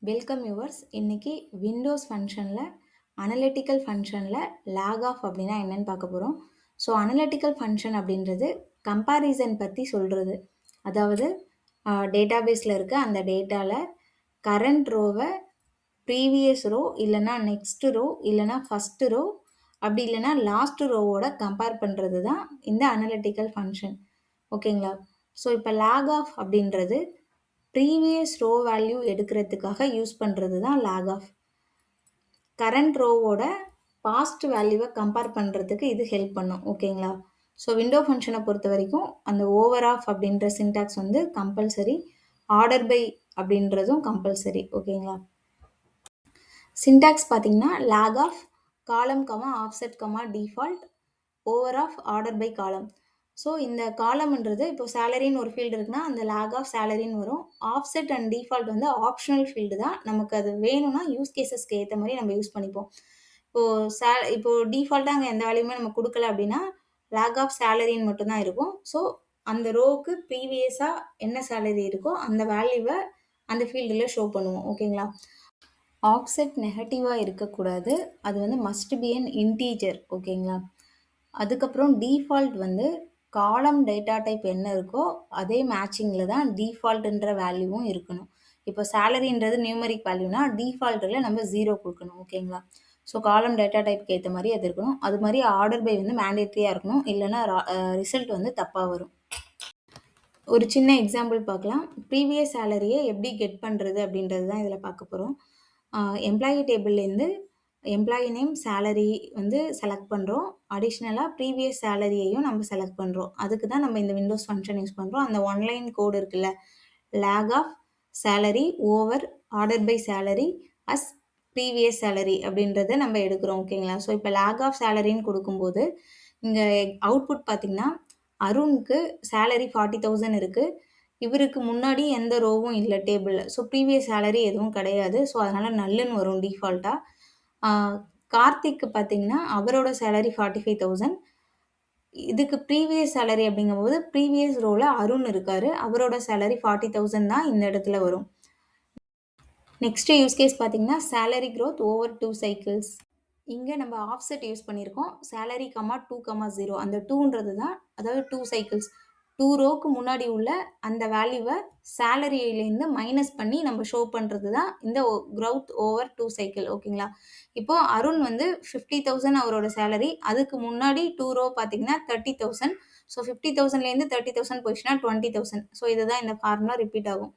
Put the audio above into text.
Welcome viewers. இன்னைக்கு Windows ஃபங்ஷனில் analytical ஃபங்ஷனில் லாக் ஆஃப் அப்படின்னா என்னன்னு பார்க்க போகிறோம். ஸோ அனலிட்டிக்கல் ஃபங்ஷன் அப்படின்றது கம்பேரிசன் பற்றி சொல்கிறது. அதாவது டேட்டாபேஸில் இருக்க அந்த டேட்டாவில் கரண்ட் ரோவை ப்ரீவியஸ் ரோ இல்லைனா நெக்ஸ்ட் ரோ இல்லைனா ஃபஸ்ட்டு ரோ அப்படி இல்லைனா லாஸ்ட் ரோவோட கம்பேர் பண்ணுறது தான் இந்த அனலிட்டிக்கல் ஃபங்ஷன். ஓகேங்களா? ஸோ இப்போ லாக் ஆஃப் அப்படின்றது ப்ரீவியஸ் ரோ வேல்யூ எடுக்கிறதுக்காக யூஸ் பண்ணுறது தான் லாக் ஆஃப். கரண்ட் ரோவோட பாஸ்ட் வேல்யூவை கம்பேர் பண்ணுறதுக்கு இது ஹெல்ப் பண்ணும். ஓகேங்களா? ஸோ விண்டோ ஃபங்க்ஷனை பொறுத்த வரைக்கும் அந்த ஓவர் ஆஃப் அப்படின்ற சின்டாக்ஸ் வந்து கம்பல்சரி, ஆர்டர் பை அப்படின்றதும் கம்பல்சரி. ஓகேங்களா? சின்டாக்ஸ் பார்த்தீங்கன்னா lag of column comma offset comma default over of order by column. So இந்த காலம்ன்றது இப்போ சேலரின்னு ஒரு ஃபீல்டு இருக்குன்னா அந்த லாக் ஆஃப் சேலரின்னு வரும். ஆஃப்செட் அண்ட் டிஃபால்ட் வந்து ஆப்ஷனல் ஃபீல்டு தான். நமக்கு அது வேணும்னா யூஸ் கேசஸ்க்கு ஏற்ற மாதிரி நம்ம யூஸ் பண்ணிப்போம். இப்போ டிஃபால்ட்டாக அங்கே எந்த வேல்யூமே நம்ம கொடுக்கல அப்படின்னா லாக் ஆஃப் சேலரின்னு மட்டும்தான் இருக்கும். ஸோ அந்த ரோவுக்கு ப்ரீவியஸாக என்ன சேலரி இருக்கோ அந்த வேல்யூவை அந்த ஃபீல்டில் ஷோ பண்ணுவோம். ஓகேங்களா? ஆஃப்செட் நெகட்டிவாக இருக்கக்கூடாது. அது வந்து மஸ்ட் பி அன் இன்டீஜர். ஓகேங்களா? அதுக்கப்புறம் டிஃபால்ட் வந்து காலம் டேட்டா டைப் என்ன இருக்கோ அதே மேட்சிங்கில் தான் டிஃபால்ட்டுன்ற வேல்யூவும் இருக்கணும். இப்போ சேலரின்றது நியூமரிக் வேல்யூனா டிஃபால்ட்டில் நம்ம 0 கொடுக்கணும். ஓகேங்களா? ஸோ காலம் டேட்டா டைப்க்கு ஏற்ற மாதிரி அது இருக்கணும். அது மாதிரி ஆர்டர் பை வந்து மேண்டேட்ரியாக இருக்கணும். இல்லைன்னா ரிசல்ட் வந்து தப்பாக வரும். ஒரு சின்ன எக்ஸாம்பிள் பார்க்கலாம். ப்ரீவியஸ் சேலரியை எப்படி கெட் பண்ணுறது அப்படின்றது தான் இதில் பார்க்க போகிறோம். எம்ப்ளாயி டேபிள்லேருந்து எம்ப்ளாயி நேம், சேலரி வந்து செலக்ட் பண்ணுறோம். அடிஷ்னலாக ப்ரீவியஸ் சேலரியையும் நம்ம செலக்ட் பண்ணுறோம். அதுக்கு தான் நம்ம இந்த விண்டோஸ் ஃபங்க்ஷன் யூஸ் பண்ணுறோம். அந்த ஒன்லைன் கோடு இருக்குல்ல, lag of salary over order by salary as previous salary அப்படின்றத நம்ம எடுக்கிறோம். ஓகேங்களா? ஸோ இப்போ லாக் ஆஃப் சேலரின்னு கொடுக்கும்போது இங்கே அவுட்புட் பார்த்திங்கன்னா அருணுக்கு சேலரி 40,000 இருக்குது. இவருக்கு முன்னாடி எந்த ரோவும் இல்லை டேபிளில். ஸோ ப்ரீவியஸ் சேலரி எதுவும் கிடையாது. ஸோ அதனால் நல்லுன்னு வரும் டிஃபால்ட்டாக. கார்த்திக்கு பார்த்தீங்கன்னா அவரோட சேலரி 45,000. இதுக்கு ப்ரீவியஸ் சேலரி அப்படிங்கும்போது ப்ரீவியஸ் ரோவில் அருண் இருக்கார். அவரோட சேலரி 40,000 தான் இந்த இடத்துல வரும். நெக்ஸ்ட் யூஸ் கேஸ் பார்த்தீங்கன்னா சேலரி க்ரோத் ஓவர் 2 சைக்கிள்ஸ். இங்கே நம்ம ஆஃப்செட் யூஸ் பண்ணியிருக்கோம். சேலரி கமா 2,0 அந்த 2ன்றது தான், அதாவது 2 சைக்கிள்ஸ். 2 ரோக்கு முன்னாடி உள்ள அந்த வேல்யூவை சேலரியிலேருந்து மைனஸ் பண்ணி நம்ம ஷோ பண்ணுறது தான் இந்த க்ரோத் ஓவர் 2 சைக்கிள். ஓகேங்களா? இப்போது அருண் வந்து 50,000 அவரோட சேலரி. அதுக்கு முன்னாடி 2 ரோ பார்த்தீங்கன்னா 30,000. ஸோ 50,000லேருந்து 30,000 போயிடுச்சுன்னா 20,000. ஸோ இதுதான் இந்த ஃபார்முலா ரிப்பீட் ஆகும்.